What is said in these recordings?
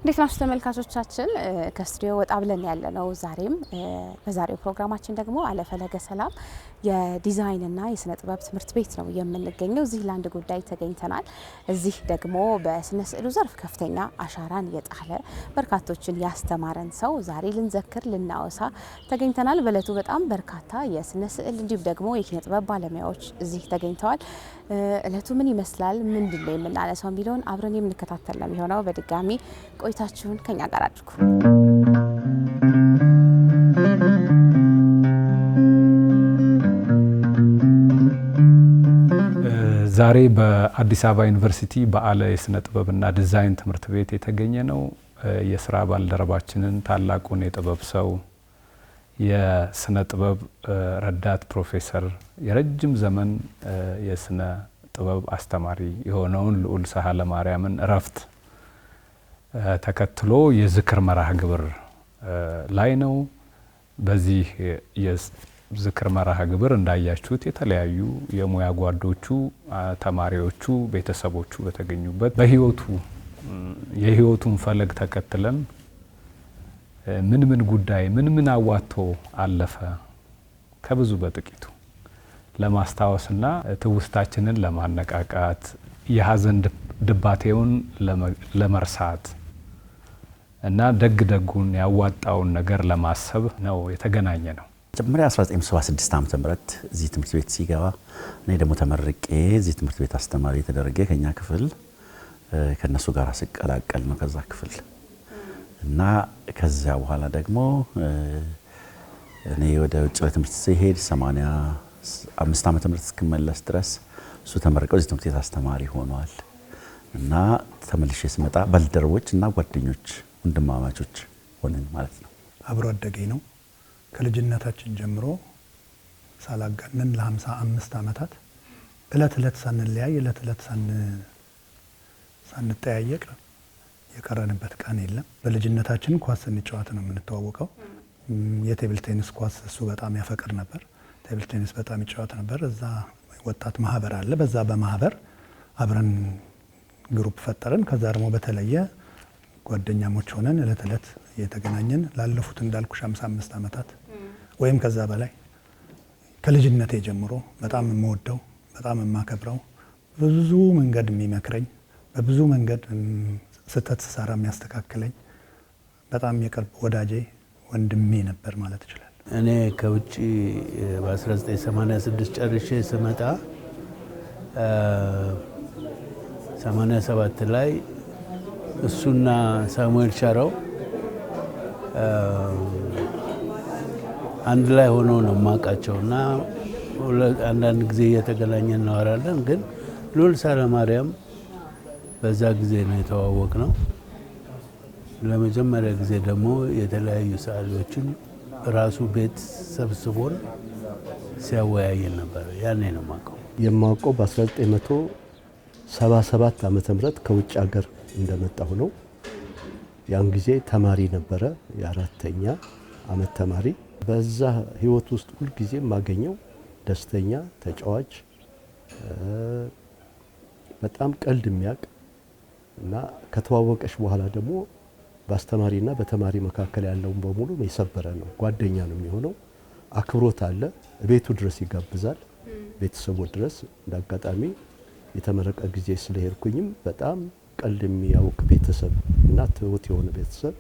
እንዴት ናችሁ ተመልካቾቻችን? ከስቱዲዮ ወጣ ብለን ያለነው ዛሬም በዛሬው ፕሮግራማችን ደግሞ አለፈለገ ሰላም የዲዛይንና የስነ ጥበብ ትምህርት ቤት ነው የምንገኘው። እዚህ ለአንድ ጉዳይ ተገኝተናል። እዚህ ደግሞ በስነ ስዕሉ ዘርፍ ከፍተኛ አሻራን የጣለ በርካቶችን ያስተማረን ሰው ዛሬ ልንዘክር ልናወሳ ተገኝተናል። በእለቱ በጣም በርካታ የስነ ስዕል እንዲሁም ደግሞ የኪነ ጥበብ ባለሙያዎች እዚህ ተገኝተዋል። እለቱ ምን ይመስላል፣ ምንድነው የምናነሳው የሚለውን አብረን የምንከታተል ነው የሚሆነው። በድጋሚ ቆይታችሁን ከኛ ጋር አድርጉ። ዛሬ በአዲስ አበባ ዩኒቨርሲቲ በአለ የስነ ጥበብና ዲዛይን ትምህርት ቤት የተገኘ ነው። የስራ ባልደረባችንን ታላቁን የጥበብ ሰው የስነ ጥበብ ረዳት ፕሮፌሰር የረጅም ዘመን የስነ ጥበብ አስተማሪ የሆነውን ልዑል ሳህለ ማርያምን እረፍት ተከትሎ የዝክር መርሃ ግብር ላይ ነው። በዚህ የዝክር መርሃ ግብር እንዳያችሁት የተለያዩ የሙያ ጓዶቹ፣ ተማሪዎቹ፣ ቤተሰቦቹ በተገኙበት የህይወቱን ፈለግ ተከትለን ምን ጉዳይ ምን አዋጥቶ አለፈ ከብዙ በጥቂቱ ለማስታወስና ትውስታችንን ለማነቃቃት የሀዘን ድባቴውን ለመርሳት እና ደጉን ያዋጣውን ነገር ለማሰብ ነው የተገናኘ ነው። መጀመሪያ 1976 ዓ.ም እዚህ ትምህርት ቤት ሲገባ እኔ ደግሞ ተመርቄ እዚህ ትምህርት ቤት አስተማሪ የተደረገ ከኛ ክፍል ከነሱ ጋር ሲቀላቀል ነው ከዛ ክፍል እና ከዚያ በኋላ ደግሞ እኔ ወደ ውጭ ትምህርት ሲሄድ 85 ዓመተ ምህረት እስክመለስ ድረስ እሱ ተመርቀው እዚህ ትምህርት ቤት አስተማሪ ሆኗል። እና ተመልሼ ስመጣ ባልደረቦች እና ጓደኞች ወንድማማቾች ሆነን ማለት ነው። አብሮ አደገኝ ነው። ከልጅነታችን ጀምሮ ሳላጋነን ለ55 ዓመታት እለት ሳንለያይ እለት ሳንጠያየቅ የቀረንበት ቀን የለም። በልጅነታችን ኳስ ስንጫወት ነው የምንተዋወቀው። የቴብል ቴኒስ ኳስ እሱ በጣም ያፈቅር ነበር። ቴብል ቴኒስ በጣም ይጫወት ነበር። እዛ ወጣት ማህበር አለ። በዛ በማህበር አብረን ግሩፕ ፈጠረን። ከዛ ደግሞ በተለየ ጓደኛሞች ሆነን እለት እየተገናኘን ላለፉት እንዳልኩሽ 55 ዓመታት ወይም ከዛ በላይ ከልጅነቴ ጀምሮ በጣም የምወደው በጣም የማከብረው በብዙ መንገድ የሚመክረኝ በብዙ መንገድ ስህተት ስሰራ የሚያስተካክለኝ በጣም የቅርብ ወዳጄ ወንድሜ ነበር ማለት ይችላል። እኔ ከውጭ በ1986 ጨርሼ ስመጣ 87 ላይ እሱና ሳሙኤል ሻራው አንድ ላይ ሆኖ ነው የማውቃቸው እና አንዳንድ ጊዜ እየተገናኘን እናወራለን። ግን ልዑል ሳህለ ማርያም በዛ ጊዜ ነው የተዋወቅ ነው። ለመጀመሪያ ጊዜ ደግሞ የተለያዩ ሰዓሊዎችን ራሱ ቤት ሰብስቦን ሲያወያየን ነበር። ያኔ ነው የማውቀው በ1977 ዓመተ ምህረት ከውጭ ሀገር እንደመጣሁ ነው። ያን ጊዜ ተማሪ ነበረ፣ የአራተኛ አመት ተማሪ። በዛ ህይወት ውስጥ ሁሉ ጊዜ ማገኘው ደስተኛ፣ ተጫዋች፣ በጣም ቀልድ የሚያውቅ እና ከተዋወቀሽ በኋላ ደግሞ በአስተማሪና በተማሪ መካከል ያለውን በሙሉ የሰበረ ነው። ጓደኛ ነው የሚሆነው። አክብሮት አለ። ቤቱ ድረስ ይጋብዛል፣ ቤተሰቡ ድረስ። እንዳጋጣሚ የተመረቀ ጊዜ ስለሄድኩኝም በጣም ቀልድ የሚያውቅ ቤተሰብ እና ትሁት የሆነ ቤተሰብ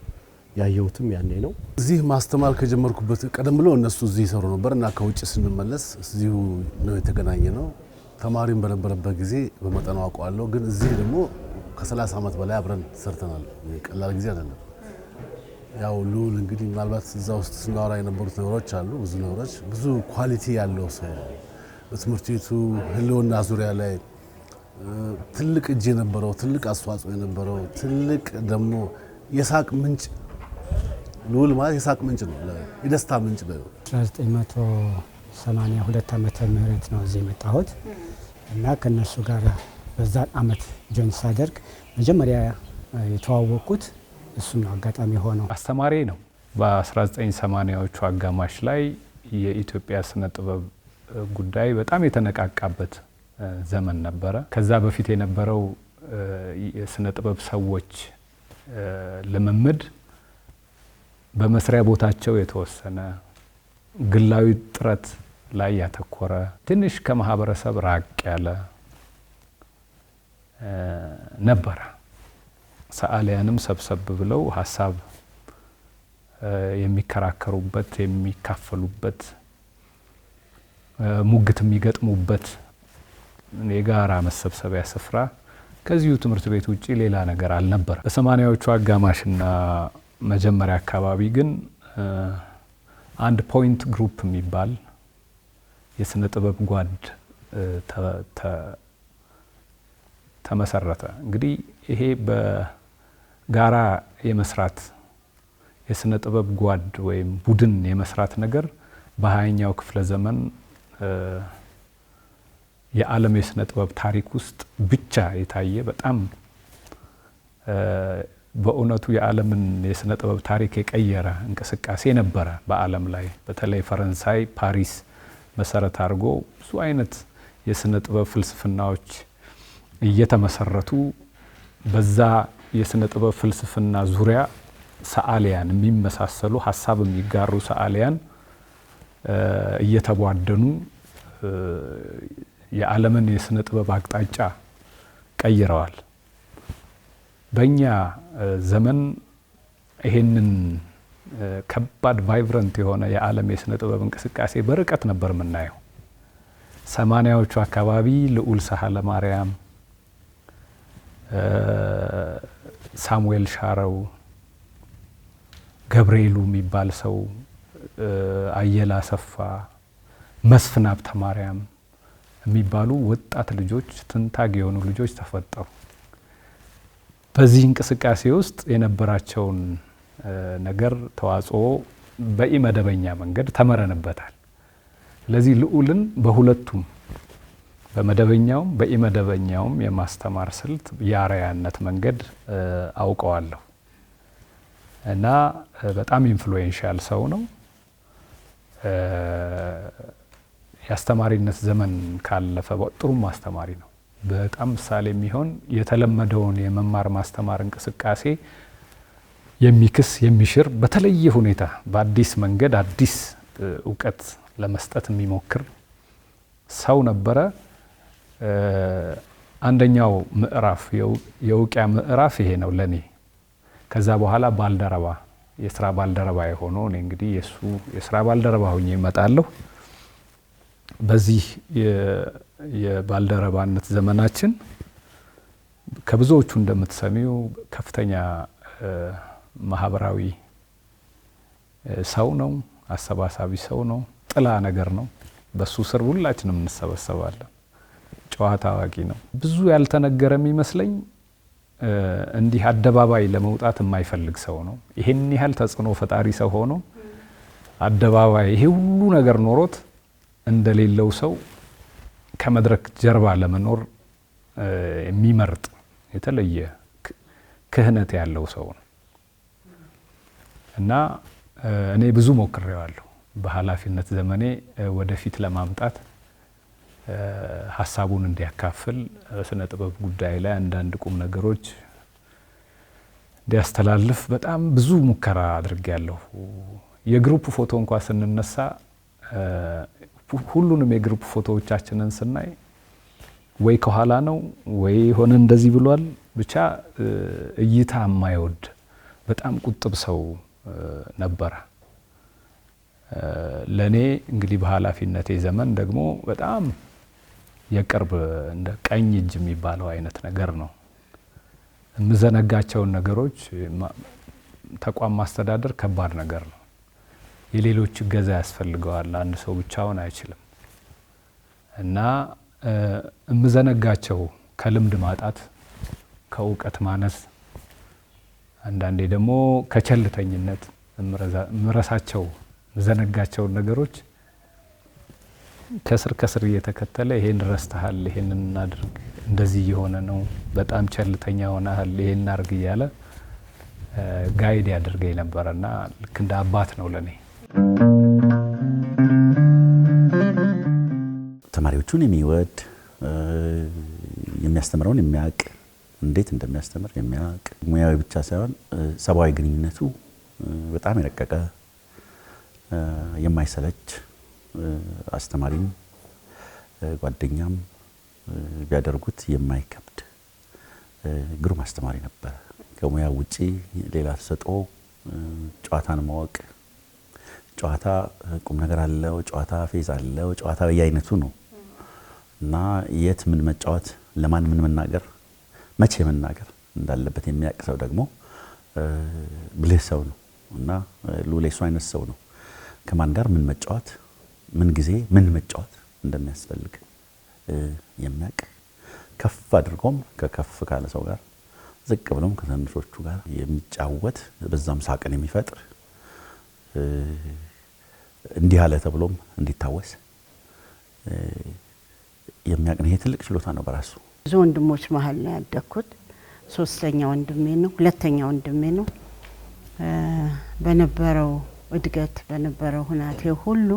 ያየሁትም ያኔ ነው። እዚህ ማስተማር ከጀመርኩበት ቀደም ብሎ እነሱ እዚህ ይሰሩ ነበር እና ከውጭ ስንመለስ እዚሁ ነው የተገናኘ ነው። ተማሪም በነበረበት ጊዜ በመጠኑ አውቀዋለሁ። ግን እዚህ ደግሞ ከ30 ዓመት በላይ አብረን ሰርተናል። ቀላል ጊዜ አይደለም። ያው ልዑል እንግዲህ ምናልባት እዛ ውስጥ ስናወራ የነበሩት ነገሮች አሉ። ብዙ ነገሮች፣ ብዙ ኳሊቲ ያለው ሰው በትምህርት ቤቱ ህልውና ዙሪያ ላይ ትልቅ እጅ የነበረው፣ ትልቅ አስተዋጽኦ የነበረው፣ ትልቅ ደግሞ የሳቅ ምንጭ። ልዑል ማለት የሳቅ ምንጭ ነው፣ የደስታ ምንጭ ነው። 1982 ዓመተ ምህረት ነው እዚህ የመጣሁት እና ከነሱ ጋር በዛን አመት ጆይን ሳደርግ መጀመሪያ የተዋወቅኩት እሱ ነው። አጋጣሚ ሆነው አስተማሪ ነው። በ1980ዎቹ አጋማሽ ላይ የኢትዮጵያ ስነ ጥበብ ጉዳይ በጣም የተነቃቃበት ዘመን ነበረ። ከዛ በፊት የነበረው የስነ ጥበብ ሰዎች ልምምድ በመስሪያ ቦታቸው የተወሰነ ግላዊ ጥረት ላይ ያተኮረ ትንሽ ከማህበረሰብ ራቅ ያለ ነበረ። ሰዓሊያንም ሰብሰብ ብለው ሀሳብ የሚከራከሩበት፣ የሚካፈሉበት፣ ሙግት የሚገጥሙበት የጋራ መሰብሰቢያ ስፍራ ከዚሁ ትምህርት ቤት ውጪ ሌላ ነገር አልነበረ። በ80ዎቹ አጋማሽና መጀመሪያ አካባቢ ግን አንድ ፖይንት ግሩፕ የሚባል የስነ ጥበብ ጓድ ተመሰረተ። እንግዲህ ይሄ በጋራ የመስራት የስነ ጥበብ ጓድ ወይም ቡድን የመስራት ነገር በ20ኛው ክፍለ ዘመን የዓለም የስነ ጥበብ ታሪክ ውስጥ ብቻ የታየ በጣም በእውነቱ የዓለምን የስነ ጥበብ ታሪክ የቀየረ እንቅስቃሴ ነበረ። በዓለም ላይ በተለይ ፈረንሳይ ፓሪስ መሰረት አድርጎ ብዙ አይነት የስነ ጥበብ ፍልስፍናዎች እየተመሰረቱ በዛ የስነ ጥበብ ፍልስፍና ዙሪያ ሰዓሊያን የሚመሳሰሉ ሀሳብ የሚጋሩ ሰዓሊያን እየተቧደኑ የዓለምን የስነ ጥበብ አቅጣጫ ቀይረዋል። በእኛ ዘመን ይሄንን ከባድ ቫይብረንት የሆነ የዓለም የስነ ጥበብ እንቅስቃሴ በርቀት ነበር የምናየው። 80ዎቹ አካባቢ ልዑል ሳህለ ማርያም፣ ሳሙኤል ሻረው፣ ገብርኤሉ የሚባል ሰው፣ አየለ አሰፋ፣ መስፍን ሀብተ ማርያም የሚባሉ ወጣት ልጆች፣ ትንታግ የሆኑ ልጆች ተፈጠሩ። በዚህ እንቅስቃሴ ውስጥ የነበራቸውን ነገር ተዋጽኦ በኢመደበኛ መንገድ ተመረንበታል። ስለዚህ ልዑልን በሁለቱም በመደበኛውም በኢመደበኛውም የማስተማር ስልት የአርአያነት መንገድ አውቀዋለሁ እና በጣም ኢንፍሉዌንሻል ሰው ነው። የአስተማሪነት ዘመን ካለፈ ጥሩም አስተማሪ ነው። በጣም ምሳሌ የሚሆን የተለመደውን የመማር ማስተማር እንቅስቃሴ የሚክስ የሚሽር በተለየ ሁኔታ በአዲስ መንገድ አዲስ እውቀት ለመስጠት የሚሞክር ሰው ነበረ። አንደኛው ምዕራፍ የውቂያ ምዕራፍ ይሄ ነው ለኔ። ከዛ በኋላ ባልደረባ የስራ ባልደረባ የሆነው እኔ እንግዲህ የሱ የስራ ባልደረባ ሆኜ እመጣለሁ። በዚህ የባልደረባነት ዘመናችን ከብዙዎቹ እንደምትሰሚው ከፍተኛ ማህበራዊ ሰው ነው፣ አሰባሳቢ ሰው ነው፣ ጥላ ነገር ነው። በሱ ስር ሁላችንም እንሰበሰባለን። ጨዋታ አዋቂ ነው። ብዙ ያልተነገረ የሚመስለኝ እንዲህ አደባባይ ለመውጣት የማይፈልግ ሰው ነው። ይሄን ያህል ተጽዕኖ ፈጣሪ ሰው ሆኖ አደባባይ ይሄ ሁሉ ነገር ኖሮት እንደሌለው ሰው ከመድረክ ጀርባ ለመኖር የሚመርጥ የተለየ ክህነት ያለው ሰው ነው እና እኔ ብዙ ሞክሬዋለሁ። በኃላፊነት ዘመኔ ወደፊት ለማምጣት ሀሳቡን እንዲያካፍል ስነ ጥበብ ጉዳይ ላይ አንዳንድ ቁም ነገሮች እንዲያስተላልፍ በጣም ብዙ ሙከራ አድርጌያለሁ። የግሩፕ ፎቶ እንኳን ስንነሳ ሁሉንም የግሩፕ ፎቶዎቻችንን ስናይ ወይ ከኋላ ነው ወይ ሆነ እንደዚህ ብሏል። ብቻ እይታ የማይወድ በጣም ቁጥብ ሰው ነበረ። ለኔ እንግዲህ በኃላፊነቴ ዘመን ደግሞ በጣም የቅርብ እንደ ቀኝ እጅ የሚባለው አይነት ነገር ነው። የምዘነጋቸውን ነገሮች ተቋም ማስተዳደር ከባድ ነገር ነው። የሌሎች እገዛ ያስፈልገዋል። አንድ ሰው ብቻውን አይችልም እና የምዘነጋቸው ከልምድ ማጣት፣ ከእውቀት ማነስ፣ አንዳንዴ ደግሞ ከቸልተኝነት ምረሳቸው ዘነጋቸውን ነገሮች ከስር ከስር እየተከተለ ይሄን ረስተሃል፣ ይሄን እናድርግ፣ እንደዚህ የሆነ ነው፣ በጣም ቸልተኛ ሆነሃል፣ ይሄን አድርግ እያለ ጋይድ ያደርገኝ ነበርና ልክ እንደ አባት ነው ለኔ። ተማሪዎቹን የሚወድ የሚያስተምረውን የሚያውቅ እንዴት እንደሚያስተምር የሚያውቅ ሙያዊ ብቻ ሳይሆን ሰብአዊ ግንኙነቱ በጣም የረቀቀ የማይሰለች አስተማሪም ጓደኛም ቢያደርጉት የማይከብድ ግሩም አስተማሪ ነበር። ከሙያ ውጪ ሌላ ተሰጥኦ ጨዋታን ማወቅ ጨዋታ ቁም ነገር አለው፣ ጨዋታ ፌዝ አለው፣ ጨዋታ በየአይነቱ ነው እና የት ምን መጫወት ለማን ምን መናገር መቼ መናገር እንዳለበት የሚያውቅ ሰው ደግሞ ብልህ ሰው ነው እና ሉሌሱ አይነት ሰው ነው። ከማን ጋር ምን መጫወት ምን ጊዜ ምን መጫወት እንደሚያስፈልግ የሚያውቅ ከፍ አድርጎም ከከፍ ካለ ሰው ጋር ዝቅ ብሎም ከትንሾቹ ጋር የሚጫወት በዛም ሳቅን የሚፈጥር እንዲህ አለ ተብሎም እንዲታወስ የሚያውቅ ነው። ይሄ ትልቅ ችሎታ ነው በራሱ። ብዙ ወንድሞች መሀል ነው ያደግኩት። ሶስተኛ ወንድሜ ነው፣ ሁለተኛ ወንድሜ ነው። በነበረው እድገት በነበረው ሁናቴ ሁሉ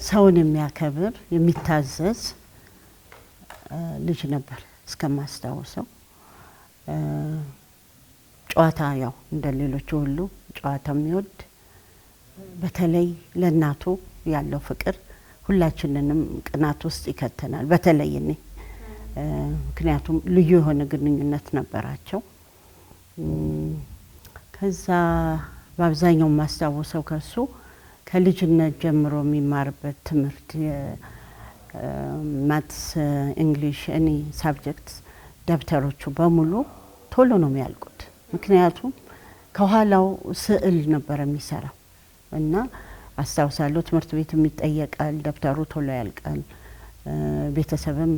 ሰውን የሚያከብር የሚታዘዝ ልጅ ነበር እስከማስታውሰው። ጨዋታ ያው እንደ ሌሎቹ ሁሉ ጨዋታ የሚወድ በተለይ ለእናቱ ያለው ፍቅር ሁላችንንም ቅናት ውስጥ ይከተናል። በተለይ እኔ ምክንያቱም ልዩ የሆነ ግንኙነት ነበራቸው። ከዛ በአብዛኛው ማስታወሰው ከሱ ከልጅነት ጀምሮ የሚማርበት ትምህርት ማትስ፣ እንግሊሽ፣ እኔ ሳብጀክትስ ደብተሮቹ በሙሉ ቶሎ ነው የሚያልቁት። ምክንያቱም ከኋላው ስዕል ነበር የሚሰራው እና አስታውሳለሁ ትምህርት ቤት የሚጠየቃል፣ ደብተሩ ቶሎ ያልቃል። ቤተሰብም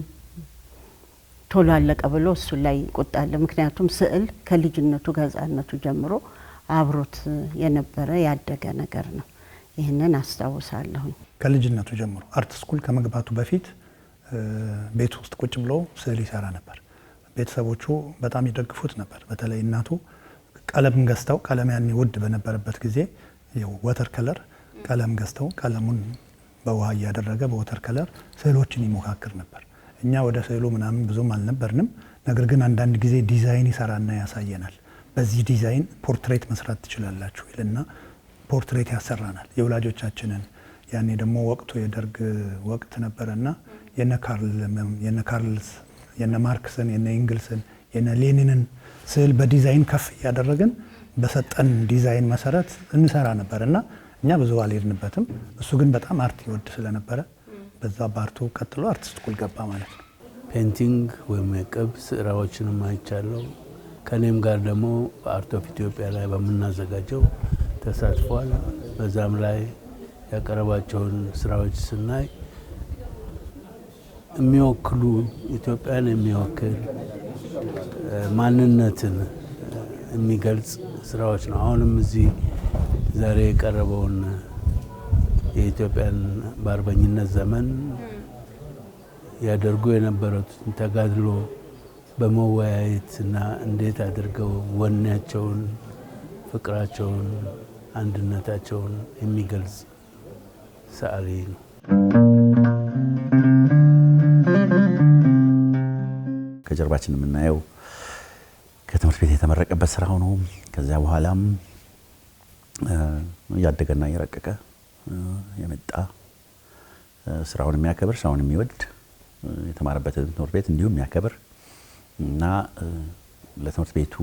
ቶሎ አለቀ ብሎ እሱ ላይ ይቆጣል። ምክንያቱም ስዕል ከልጅነቱ ከሕፃንነቱ ጀምሮ አብሮት የነበረ ያደገ ነገር ነው። ይህንን አስታውሳለሁ። ከልጅነቱ ጀምሮ አርት ስኩል ከመግባቱ በፊት ቤት ውስጥ ቁጭ ብሎ ስዕል ይሰራ ነበር። ቤተሰቦቹ በጣም ይደግፉት ነበር። በተለይ እናቱ ቀለም ገዝተው ቀለም ያኔ ውድ በነበረበት ጊዜ ወተር ከለር ቀለም ገዝተው ቀለሙን በውሃ እያደረገ በወተር ከለር ስዕሎችን ይሞካክር ነበር። እኛ ወደ ስዕሉ ምናምን ብዙም አልነበርንም። ነገር ግን አንዳንድ ጊዜ ዲዛይን ይሰራና ያሳየናል። በዚህ ዲዛይን ፖርትሬት መስራት ትችላላችሁ ይልና ፖርትሬት ያሰራናል የወላጆቻችንን። ያኔ ደግሞ ወቅቱ የደርግ ወቅት ነበረና የነ ካርልስ የነ ማርክስን የነ ኢንግልስን የነ ሌኒንን ስዕል በዲዛይን ከፍ እያደረግን በሰጠን ዲዛይን መሰረት እንሰራ ነበርና እኛ ብዙ አልሄድንበትም። እሱ ግን በጣም አርት ይወድ ስለነበረ በዛ በአርቱ ቀጥሎ አርት ስኩል ገባ ማለት ነው። ፔንቲንግ ወይም የቅብ ስራዎችንም አይቻለሁ። ከኔም ጋር ደግሞ በአርት ኦፍ ኢትዮጵያ ላይ በምናዘጋጀው ተሳትፏል። በዛም ላይ ያቀረባቸውን ስራዎች ስናይ የሚወክሉ ኢትዮጵያን የሚወክል ማንነትን የሚገልጽ ስራዎች ነው። አሁንም እዚህ ዛሬ የቀረበውን የኢትዮጵያን በአርበኝነት ዘመን ያደርጉ የነበሩትን ተጋድሎ በመወያየትና እንዴት አድርገው ወኔያቸውን፣ ፍቅራቸውን፣ አንድነታቸውን የሚገልጽ ሰዓሊ ነው። ከጀርባችን የምናየው ከትምህርት ቤት የተመረቀበት ስራው ነው። ከዚያ በኋላም እያደገና እየረቀቀ የመጣ ስራውን የሚያከብር ስራውን የሚወድ የተማረበትን ትምህርት ቤት እንዲሁም የሚያከብር እና ለትምህርት ቤቱ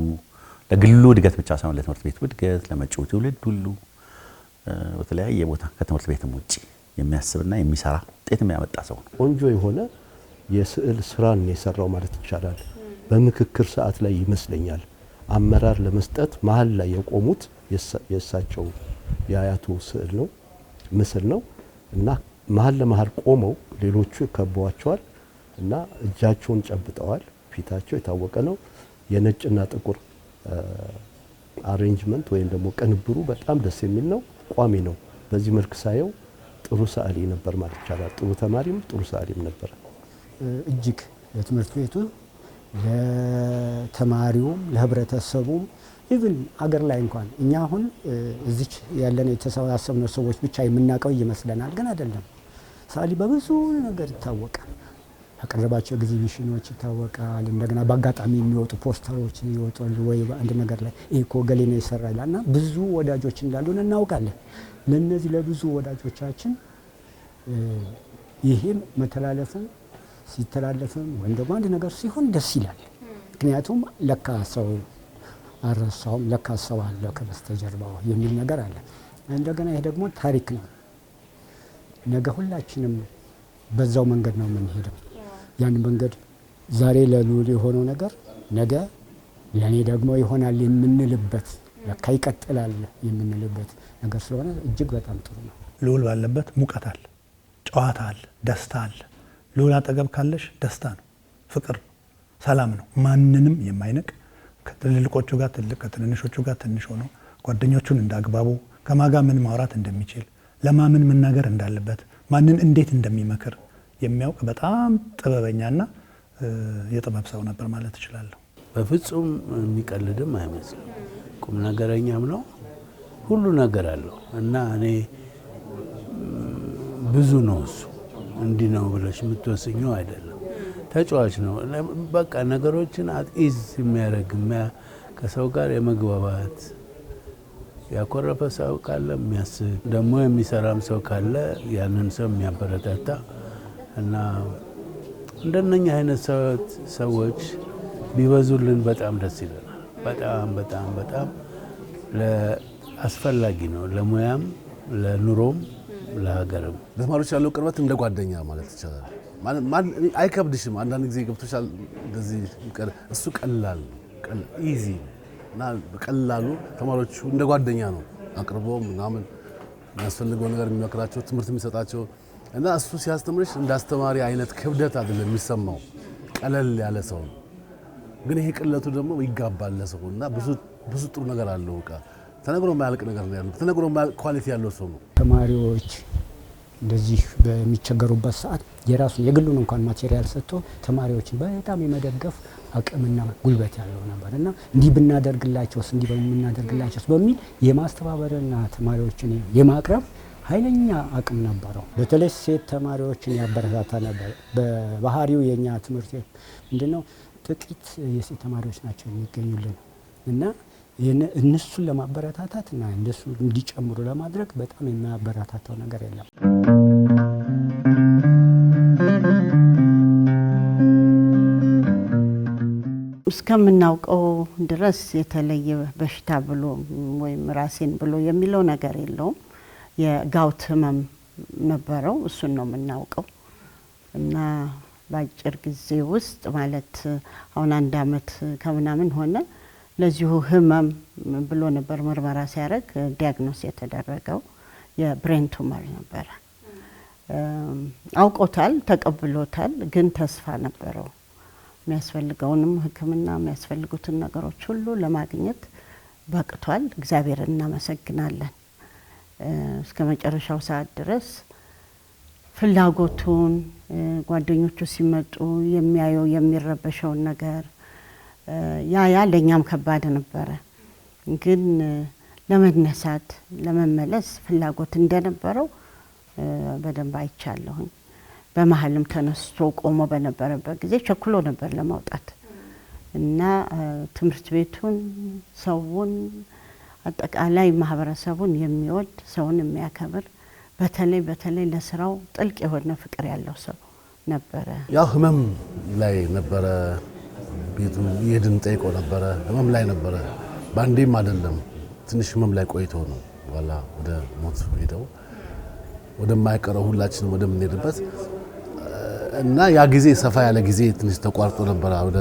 ለግሉ እድገት ብቻ ሳይሆን ለትምህርት ቤቱ እድገት ለመጪው ትውልድ ሁሉ በተለያየ ቦታ ከትምህርት ቤትም ውጪ የሚያስብና የሚሰራ ውጤት የሚያመጣ ሰው ነው። ቆንጆ የሆነ የስዕል ስራን የሰራው ማለት ይቻላል። በምክክር ሰዓት ላይ ይመስለኛል አመራር ለመስጠት መሀል ላይ የቆሙት የእሳቸው የአያቱ ስዕል ነው ምስል ነው እና መሀል ለመሀል ቆመው ሌሎቹ ከበዋቸዋል እና እጃቸውን ጨብጠዋል። ፊታቸው የታወቀ ነው። የነጭና ጥቁር አሬንጅመንት ወይም ደግሞ ቅንብሩ በጣም ደስ የሚል ነው። ቋሚ ነው። በዚህ መልክ ሳየው ጥሩ ሰዓሊ ነበር ማለት ይቻላል። ጥሩ ተማሪም ጥሩ ሰዓሊም ነበር። እጅግ ለትምህርት ቤቱ ለተማሪውም ለህብረተሰቡም ኢቭን አገር ላይ እንኳን እኛ አሁን እዚች ያለን የተሰባሰብነው ሰዎች ብቻ የምናውቀው ይመስለናል፣ ግን አይደለም። ሰዓሊ በብዙ ነገር ይታወቃል። ያቀረባቸው ኤግዚቢሽኖች ይታወቃል። እንደገና በአጋጣሚ የሚወጡ ፖስተሮች ይወጣሉ ወይ አንድ ነገር ላይ ኢኮ ገሌ ነው የሰራ ይላልና ብዙ ወዳጆች እንዳሉን እናውቃለን። ለነዚህ ለብዙ ወዳጆቻችን ይሄም መተላለፍም ሲተላለፍም ወይም ደግሞ አንድ ነገር ሲሆን ደስ ይላል። ምክንያቱም ለካ ሰው አረሳውም ለካ ሰው አለ ከበስተጀርባው የሚል ነገር አለ። እንደገና ይሄ ደግሞ ታሪክ ነው። ነገ ሁላችንም በዛው መንገድ ነው የምንሄደው። ያን መንገድ ዛሬ ለልዑል የሆነው ነገር ነገ ለኔ ደግሞ ይሆናል የምንልበት ለካ ይቀጥላል የምንልበት ነገር ስለሆነ እጅግ በጣም ጥሩ ነው። ልዑል ባለበት ሙቀት አለ፣ ጨዋታ አለ፣ ደስታ አለ። ልዑል አጠገብ ካለሽ ደስታ ነው፣ ፍቅር ነው፣ ሰላም ነው። ማንንም የማይንቅ ከትልልቆቹ ጋር ትልቅ ከትንንሾቹ ጋር ትንሽ ሆኖ ጓደኞቹን እንዳግባቡ ከማጋ ምን ማውራት እንደሚችል ለማምን መናገር እንዳለበት ማንን እንዴት እንደሚመክር የሚያውቅ በጣም ጥበበኛና የጥበብ ሰው ነበር ማለት እችላለሁ። በፍጹም የሚቀልድም አይመስልም። ቁም ነገረኛም ነው። ሁሉ ነገር አለው እና እኔ ብዙ ነው እሱ እንዲህ ነው ብለሽ የምትወስኘው አይደለም። ተጫዋች ነው። በቃ ነገሮችን አትኢዝ የሚያደርግ ከሰው ጋር የመግባባት ያኮረፈ ሰው ካለ የሚያስብ ደግሞ የሚሰራም ሰው ካለ ያንን ሰው የሚያበረታታ እና እንደነኛ አይነት ሰዎች ቢበዙልን በጣም ደስ ይለናል። በጣም በጣም በጣም አስፈላጊ ነው ለሙያም ለኑሮም ለሀገርም። ለተማሪዎች ያለው ቅርበት እንደ ጓደኛ ማለት ይቻላል። አይከብድሽም። አንዳንድ ጊዜ ገብቶሻል እንደዚህ እሱ ቀላል ኢዚ እና በቀላሉ ተማሪዎቹ እንደ ጓደኛ ነው አቅርቦ ምናምን የሚያስፈልገው ነገር የሚመክራቸው ትምህርት የሚሰጣቸው እና እሱ ሲያስተምርሽ እንደ አስተማሪ አይነት ክብደት አይደለም የሚሰማው፣ ቀለል ያለ ሰው ነው። ግን ይሄ ቅለቱ ደግሞ ይጋባል ለሰው እና ብዙ ጥሩ ነገር አለው። በቃ ተነግሮ የማያልቅ ነገር ነው ያለው። ተነግሮ የማያልቅ ኳሊቲ ያለው ሰው ነው። ተማሪዎች እንደዚህ በሚቸገሩበት ሰዓት የራሱን የግሉን እንኳን ማቴሪያል ሰጥቶ ተማሪዎችን በጣም የመደገፍ አቅምና ጉልበት ያለው ነበር እና እንዲህ ብናደርግላቸውስ እንዲህ በምናደርግላቸውስ በሚል የማስተባበርና ተማሪዎችን የማቅረብ ኃይለኛ አቅም ነበረው። በተለይ ሴት ተማሪዎችን ያበረታታ ነበር። በባህሪው የኛ ትምህርት ቤት ምንድነው ጥቂት የሴት ተማሪዎች ናቸው የሚገኙልን እና እነሱን ለማበረታታት እና እንደሱ እንዲጨምሩ ለማድረግ በጣም የሚያበረታታው ነገር የለም። እስከምናውቀው ድረስ የተለየ በሽታ ብሎ ወይም ራሴን ብሎ የሚለው ነገር የለውም። የጋውት ህመም ነበረው፣ እሱን ነው የምናውቀው እና በአጭር ጊዜ ውስጥ ማለት አሁን 1 አመት ከምናምን ሆነ ለዚሁ ህመም ብሎ ነበር ምርመራ ሲያደርግ ዲያግኖስ የተደረገው የብሬን ቱመር ነበረ። አውቆታል፣ ተቀብሎታል፣ ግን ተስፋ ነበረው። የሚያስፈልገውንም ሕክምና የሚያስፈልጉትን ነገሮች ሁሉ ለማግኘት በቅቷል። እግዚአብሔርን እናመሰግናለን። እስከ መጨረሻው ሰዓት ድረስ ፍላጎቱን ጓደኞቹ ሲመጡ የሚያየው የሚረበሸውን ነገር ያ ለኛም ከባድ ነበረ። ግን ለመነሳት ለመመለስ ፍላጎት እንደነበረው በደንብ አይቻለሁኝ። በመሀልም ተነስቶ ቆሞ በነበረበት ጊዜ ቸኩሎ ነበር ለማውጣት እና ትምህርት ቤቱን፣ ሰውን፣ አጠቃላይ ማህበረሰቡን የሚወድ ሰውን የሚያከብር በተለይ ለስራው ጥልቅ የሆነ ፍቅር ያለው ሰው ነበረ። ያው ህመም ላይ ነበረ። ቤቱ ይሄድን ጠይቆ ነበረ። ህመም ላይ ነበረ። ባንዴም አይደለም ትንሽ ህመም ላይ ቆይቶ ነው ዋላ ወደ ሞት ሄደው ወደማይቀረው ሁላችንም ወደምንሄድበት እና ያ ጊዜ ሰፋ ያለ ጊዜ ትንሽ ተቋርጦ ነበር። ወደ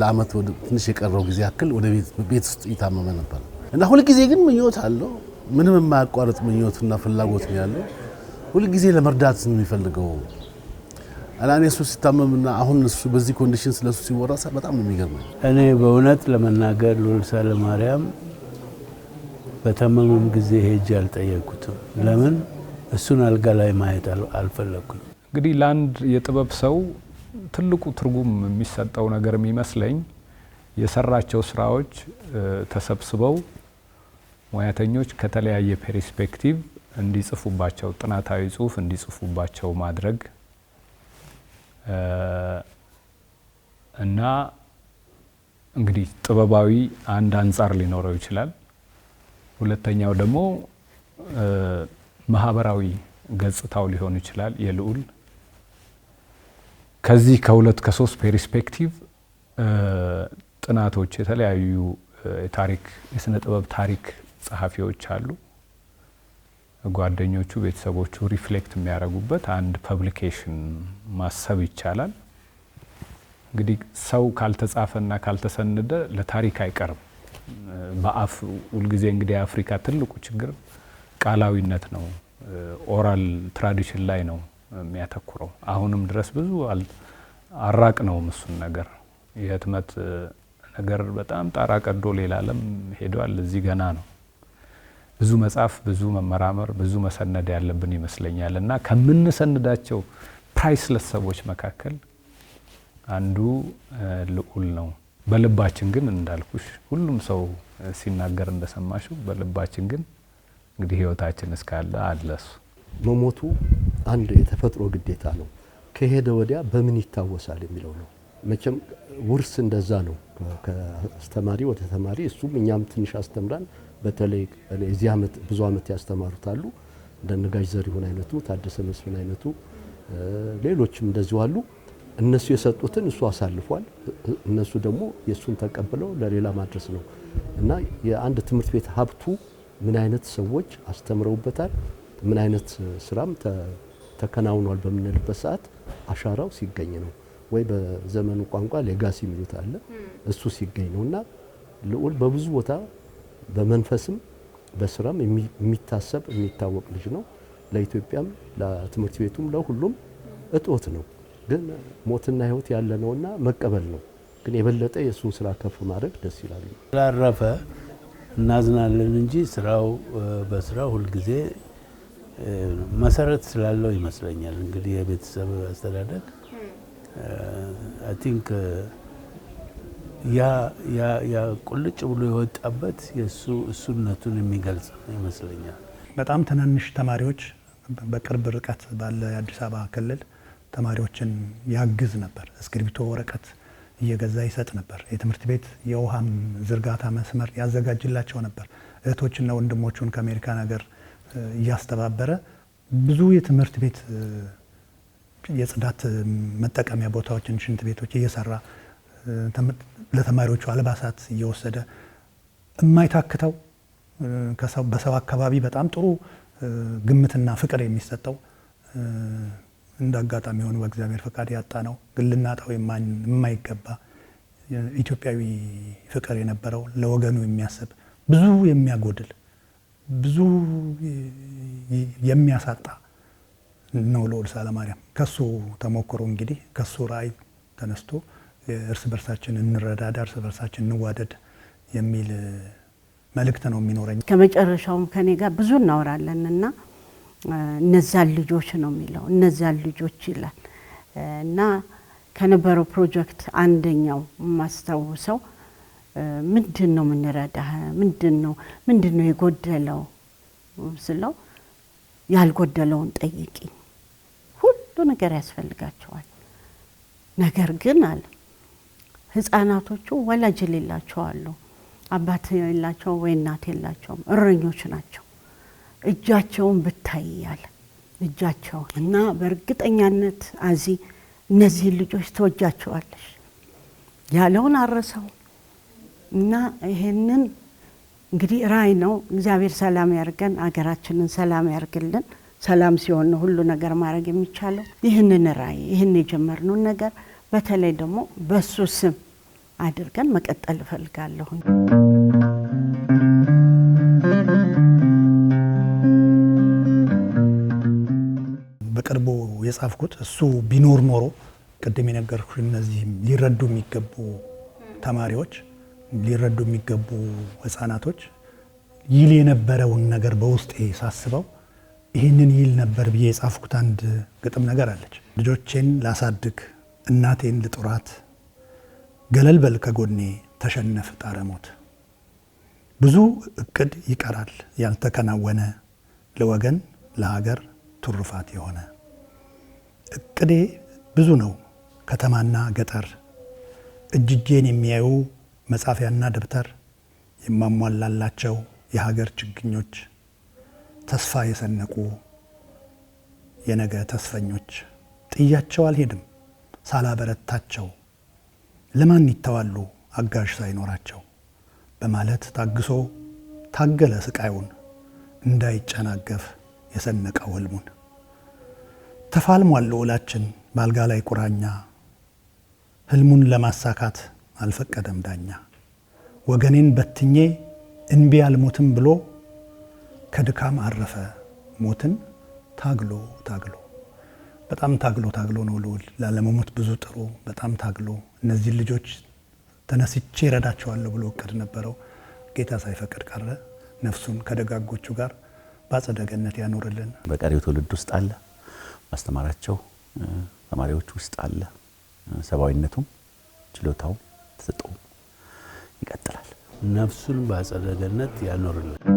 ለአመት ወደ ትንሽ የቀረው ጊዜ ያክል ወደ ቤት ውስጥ ይታመመ ነበር እና ሁሉ ጊዜ ግን ምኞት አለው። ምንም የማያቋርጥ ምኞትና ፍላጎት ነው ያለው። ሁሉ ጊዜ ለመርዳት ነው የሚፈልገው። አላኔ እሱ ሲታመምና አሁን እሱ በዚህ ኮንዲሽን ስለሱ ሲወራ በጣም ነው የሚገርመኝ። እኔ በእውነት ለመናገር ልዑል ሰለማርያም በተመመም ጊዜ ሄጄ አልጠየቁትም። ለምን እሱን አልጋ ላይ ማየት አልፈለኩም። እንግዲህ ለአንድ የጥበብ ሰው ትልቁ ትርጉም የሚሰጠው ነገር የሚመስለኝ የሰራቸው ስራዎች ተሰብስበው ሙያተኞች ከተለያየ ፐርስፔክቲቭ እንዲጽፉባቸው፣ ጥናታዊ ጽሁፍ እንዲጽፉባቸው ማድረግ እና እንግዲህ ጥበባዊ አንድ አንጻር ሊኖረው ይችላል። ሁለተኛው ደግሞ ማህበራዊ ገጽታው ሊሆን ይችላል የልዑል። ከዚህ ከሁለት ከሶስት ፔርስፔክቲቭ ጥናቶች የተለያዩ የታሪክ የስነ ጥበብ ታሪክ ጸሐፊዎች አሉ። ጓደኞቹ ቤተሰቦቹ ሪፍሌክት የሚያደርጉበት አንድ ፐብሊኬሽን ማሰብ ይቻላል። እንግዲህ ሰው ካልተጻፈና ካልተሰነደ ለታሪክ አይቀርም። በአፍ ሁልጊዜ እንግዲህ የአፍሪካ ትልቁ ችግር ቃላዊነት ነው። ኦራል ትራዲሽን ላይ ነው የሚያተኩረው። አሁንም ድረስ ብዙ አራቅ ነው እሱን ነገር። የህትመት ነገር በጣም ጣራ ቀዶ ሌላ ዓለም ሄዷል። እዚህ ገና ነው። ብዙ መጻፍ፣ ብዙ መመራመር፣ ብዙ መሰነድ ያለብን ይመስለኛል። እና ከምንሰንዳቸው ፕራይስለስ ሰዎች መካከል አንዱ ልዑል ነው። በልባችን ግን እንዳልኩሽ ሁሉም ሰው ሲናገር እንደሰማሽው በልባችን ግን እንግዲህ ህይወታችን እስካለ አለሱ መሞቱ አንድ የተፈጥሮ ግዴታ ነው። ከሄደ ወዲያ በምን ይታወሳል የሚለው ነው። መቼም ውርስ እንደዛ ነው። ከአስተማሪ ወደ ተማሪ እሱም እኛም ትንሽ አስተምራን። በተለይ እዚህ ዓመት ብዙ ዓመት ያስተማሩት አሉ እንደ ነጋሽ ዘሪሁን አይነቱ፣ ታደሰ መስፍን አይነቱ፣ ሌሎችም እንደዚሁ አሉ። እነሱ የሰጡትን እሱ አሳልፏል። እነሱ ደግሞ የሱን ተቀብለው ለሌላ ማድረስ ነው እና የአንድ ትምህርት ቤት ሀብቱ ምን አይነት ሰዎች አስተምረውበታል፣ ምን አይነት ስራም ተከናውኗል በምንልበት ሰዓት አሻራው ሲገኝ ነው። ወይ በዘመኑ ቋንቋ ሌጋሲ የሚሉት አለ፣ እሱ ሲገኝ ነው እና ልዑል በብዙ ቦታ በመንፈስም በስራም የሚታሰብ የሚታወቅ ልጅ ነው። ለኢትዮጵያም ለትምህርት ቤቱም ለሁሉም እጦት ነው። ግን ሞትና ህይወት ያለ ነውና መቀበል ነው። ግን የበለጠ የሱን ስራ ከፍ ማድረግ ደስ ይላል። ስላረፈ እናዝናለን እንጂ ስራው በስራው ሁልጊዜ መሰረት ስላለው ይመስለኛል። እንግዲህ የቤተሰብ አስተዳደግ አይ ቲንክ ያ ቁልጭ ብሎ የወጣበት የሱ እሱነቱን የሚገልጽ ይመስለኛል። በጣም ትናንሽ ተማሪዎች በቅርብ ርቀት ባለ የአዲስ አበባ ክልል ተማሪዎችን ያግዝ ነበር። እስክሪብቶ፣ ወረቀት እየገዛ ይሰጥ ነበር። የትምህርት ቤት የውሃም ዝርጋታ መስመር ያዘጋጅላቸው ነበር። እህቶችና ወንድሞቹን ከአሜሪካን ሀገር እያስተባበረ ብዙ የትምህርት ቤት የጽዳት መጠቀሚያ ቦታዎችን፣ ሽንት ቤቶች እየሰራ ለተማሪዎቹ አልባሳት እየወሰደ የማይታክተው በሰው አካባቢ በጣም ጥሩ ግምትና ፍቅር የሚሰጠው እንደ አጋጣሚ ሆኖ በእግዚአብሔር ፈቃድ ያጣ ነው። ግን ልናጣው የማይገባ ኢትዮጵያዊ ፍቅር የነበረው ለወገኑ የሚያስብ ብዙ የሚያጎድል ብዙ የሚያሳጣ ነው ልዑል ሰዓለማርያም። ከሱ ተሞክሮ እንግዲህ ከሱ ራዕይ ተነስቶ እርስ በርሳችን እንረዳዳ፣ እርስ በርሳችን እንዋደድ የሚል መልእክት ነው የሚኖረኝ። ከመጨረሻውም ከኔ ጋር ብዙ እናወራለን እና እነዛን ልጆች ነው የሚለው እነዛን ልጆች ይላል እና ከነበረው ፕሮጀክት አንደኛው የማስታውሰው ምንድን ነው የምንረዳህ፣ ምንድን ነው የጎደለው ስለው ያልጎደለውን ጠይቂ፣ ሁሉ ነገር ያስፈልጋቸዋል። ነገር ግን አለ ህፃናቶቹ ወላጅ የሌላቸው አሉ፣ አባት የሌላቸው ወይ እናት የላቸውም፣ እረኞች ናቸው። እጃቸውን ብታይ ያለ እጃቸውን እና በእርግጠኛነት አዚ እነዚህ ልጆች ተወጃቸዋለሽ ያለውን አረሰው እና ይሄንን እንግዲህ ራዕይ ነው። እግዚአብሔር ሰላም ያርገን፣ አገራችንን ሰላም ያርግልን። ሰላም ሲሆን ነው ሁሉ ነገር ማድረግ የሚቻለው። ይህንን ራዕይ ይህን የጀመርነውን ነገር በተለይ ደግሞ በሱ ስም አድርገን መቀጠል እፈልጋለሁ። በቅርቡ የጻፍኩት እሱ ቢኖር ኖሮ ቅድም የነገርኩሽ እነዚህ ሊረዱ የሚገቡ ተማሪዎች፣ ሊረዱ የሚገቡ ህፃናቶች ይል የነበረውን ነገር በውስጤ ሳስበው ይህንን ይል ነበር ብዬ የጻፍኩት አንድ ግጥም ነገር አለች። ልጆቼን ላሳድግ እናቴን ልጡራት፣ ገለል በል ከጎኔ ተሸነፍ ጣረሞት። ብዙ እቅድ ይቀራል ያልተከናወነ፣ ለወገን ለሀገር ትሩፋት የሆነ። እቅዴ ብዙ ነው ከተማና ገጠር እጅጄን የሚያዩ መጻፊያና ደብተር የማሟላላቸው የሀገር ችግኞች ተስፋ የሰነቁ የነገ ተስፈኞች ጥያቸው አልሄድም ሳላበረታቸው ለማን ይተዋሉ አጋዥ ሳይኖራቸው በማለት ታግሶ ታገለ ስቃዩን እንዳይጨናገፍ የሰነቀው ህልሙን ተፋልሟል ልዑላችን ባልጋ ላይ ቁራኛ ህልሙን ለማሳካት አልፈቀደም ዳኛ ወገኔን በትኜ እንቢ አልሞትም ብሎ ከድካም አረፈ ሞትን ታግሎ ታግሎ በጣም ታግሎ ነው ልዑል ላለመሞት ብዙ ጥሩ በጣም ታግሎ እነዚህ ልጆች ተነስቼ ረዳቸዋለሁ ብሎ እቅድ ነበረው ጌታ ሳይፈቅድ ቀረ ነፍሱን ከደጋጎቹ ጋር በአጸደ ገነት ያኖርልን በቀሪው ትውልድ ውስጥ አለ ማስተማራቸው ተማሪዎች ውስጥ አለ ሰባዊነቱም ችሎታው ተሰጥቶ ይቀጥላል ነፍሱን በአጸደ ገነት ያኖርልን